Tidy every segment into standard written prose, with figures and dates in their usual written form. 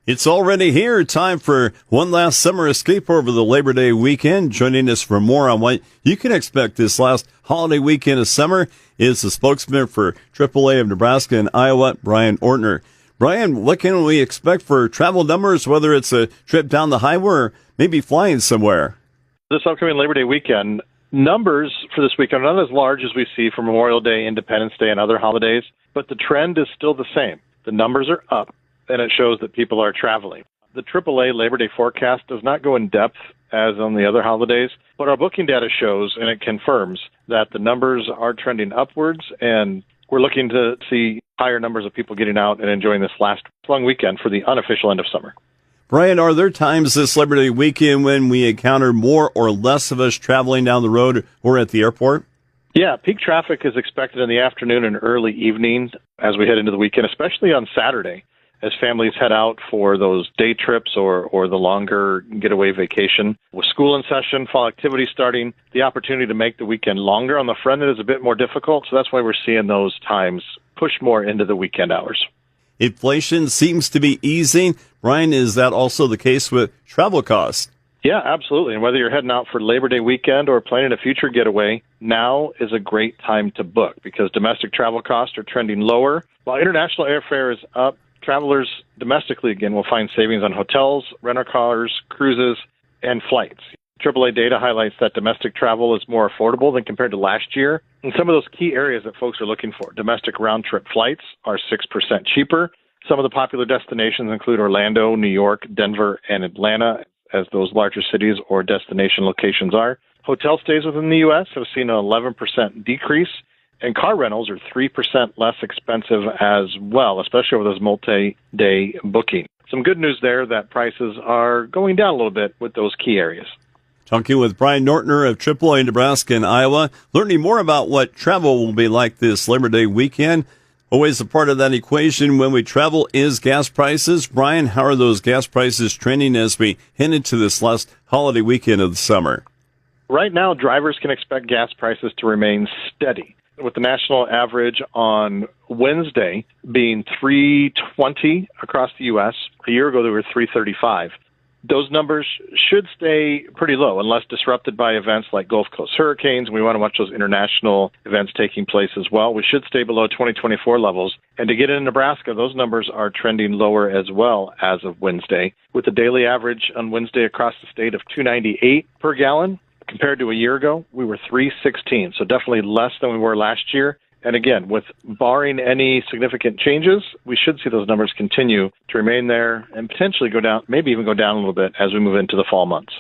It's already here. Time for one last summer escape over the Labor Day weekend. Joining us for more on what you can expect this last holiday weekend of summer is the spokesman for Triple-A of Nebraska and Iowa, Brian Ortner. Brian, what can we expect for travel numbers, whether it's a trip down the highway or maybe flying somewhere? This upcoming Labor Day weekend, numbers for this weekend are not as large as we see for Memorial Day, Independence Day, and other holidays, but the trend is still the same. The numbers are up, and it shows that people are traveling. The Triple-A Labor Day forecast does not go in depth as on the other holidays, but our booking data shows, and it confirms, that the numbers are trending upwards, and we're looking to see higher numbers of people getting out and enjoying this last long weekend for the unofficial end of summer. Brian, are there times this Labor Day weekend when we encounter more or less of us traveling down the road or at the airport? Yeah, peak traffic is expected in the afternoon and early evening as we head into the weekend, especially on Saturday, as families head out for those day trips or the longer getaway vacation. With school in session, fall activity starting, the opportunity to make the weekend longer on the front end is a bit more difficult, so that's why we're seeing those times push more into the weekend hours. Inflation seems to be easing. Brian, is that also the case with travel costs? Yeah, absolutely. And whether you're heading out for Labor Day weekend or planning a future getaway, now is a great time to book because domestic travel costs are trending lower. While international airfare is up, travelers domestically, again, will find savings on hotels, rental cars, cruises, and flights. AAA data highlights that domestic travel is more affordable than compared to last year. And some of those key areas that folks are looking for, domestic round-trip flights are 6% cheaper. Some of the popular destinations include Orlando, New York, Denver, and Atlanta, as those larger cities or destination locations are. Hotel stays within the U.S. have seen an 11% decrease, and car rentals are 3% less expensive as well, especially over those multi-day bookings. Some good news there that prices are going down a little bit with those key areas. Talking with Brian Ortner of Triple-A Nebraska and Iowa, learning more about what travel will be like this Labor Day weekend. Always a part of that equation when we travel is gas prices. Brian, how are those gas prices trending as we head into this last holiday weekend of the summer? Right now, drivers can expect gas prices to remain steady, with the national average on Wednesday being $3.20 across the U.S. A year ago, they were $3.35. Those numbers should stay pretty low unless disrupted by events like Gulf Coast hurricanes. We want to watch those international events taking place as well. We should stay below 2024 levels. And to get into Nebraska, those numbers are trending lower as well as of Wednesday, with the daily average on Wednesday across the state of $2.98 per gallon. Compared to a year ago, we were $3.16, so definitely less than we were last year. And again, with barring any significant changes, we should see those numbers continue to remain there and potentially go down, maybe even go down a little bit as we move into the fall months.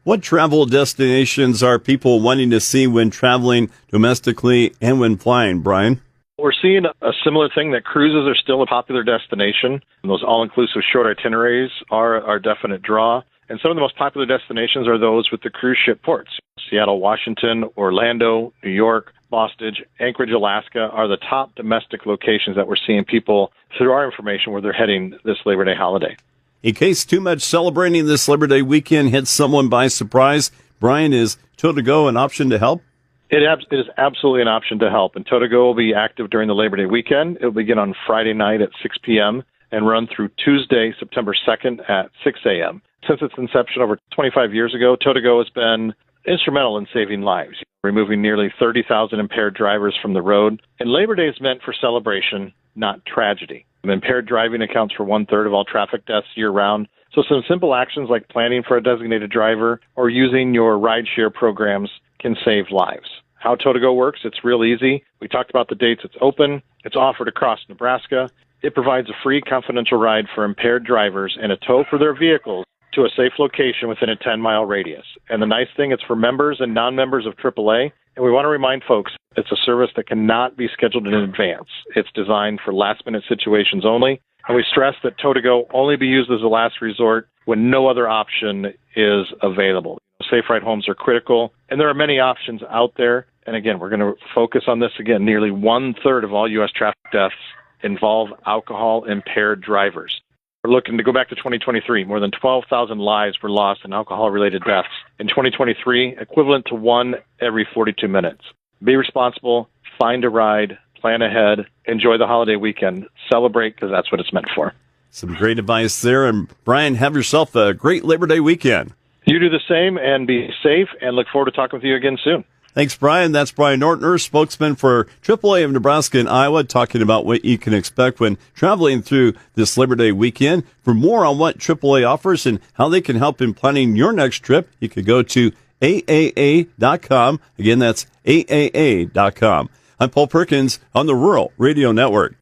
What travel destinations are people wanting to see when traveling domestically and when flying, Brian? We're seeing a similar thing that cruises are still a popular destination. And those all-inclusive short itineraries are a definite draw. And some of the most popular destinations are those with the cruise ship ports. Seattle, Washington, Orlando, New York, Boston, Anchorage, Alaska are the top domestic locations that we're seeing people, through our information, where they're heading this Labor Day holiday. In case too much celebrating this Labor Day weekend hits someone by surprise, Brian, is Tow-to-Go an option to help? It is absolutely an option to help. And Tow-to-Go will be active during the Labor Day weekend. It will begin on Friday night at 6 p.m. and run through Tuesday, September 2nd at 6 a.m. Since its inception over 25 years ago, Tow-to-Go has been instrumental in saving lives, removing nearly 30,000 impaired drivers from the road. And Labor Day is meant for celebration, not tragedy. Impaired driving accounts for 1/3 of all traffic deaths year-round. So some simple actions like planning for a designated driver or using your rideshare programs can save lives. How Tow-to-Go works, it's real easy. We talked about the dates it's open. It's offered across Nebraska. It provides a free confidential ride for impaired drivers and a tow for their vehicles to a safe location within a 10-mile radius. And the nice thing, it's for members and non-members of AAA. And we want to remind folks, it's a service that cannot be scheduled in advance. It's designed for last-minute situations only. And we stress that Tow-to-Go only be used as a last resort when no other option is available. Safe ride homes are critical, and there are many options out there. And again, we're going to focus on this again. Nearly 1/3 of all U.S. traffic deaths involve alcohol-impaired drivers. We're looking to go back to 2023. More than 12,000 lives were lost in alcohol-related deaths. In 2023, equivalent to one every 42 minutes. Be responsible, find a ride, plan ahead, enjoy the holiday weekend, celebrate because that's what it's meant for. Some great advice there. And Brian, have yourself a great Labor Day weekend. You do the same and be safe, and look forward to talking with you again soon. Thanks, Brian. That's Brian Ortner, spokesman for Triple-A of Nebraska and Iowa, talking about what you can expect when traveling through this Labor Day weekend. For more on what Triple-A offers and how they can help in planning your next trip, you could go to AAA.com. Again, that's AAA.com. I'm Paul Perkins on the Rural Radio Network.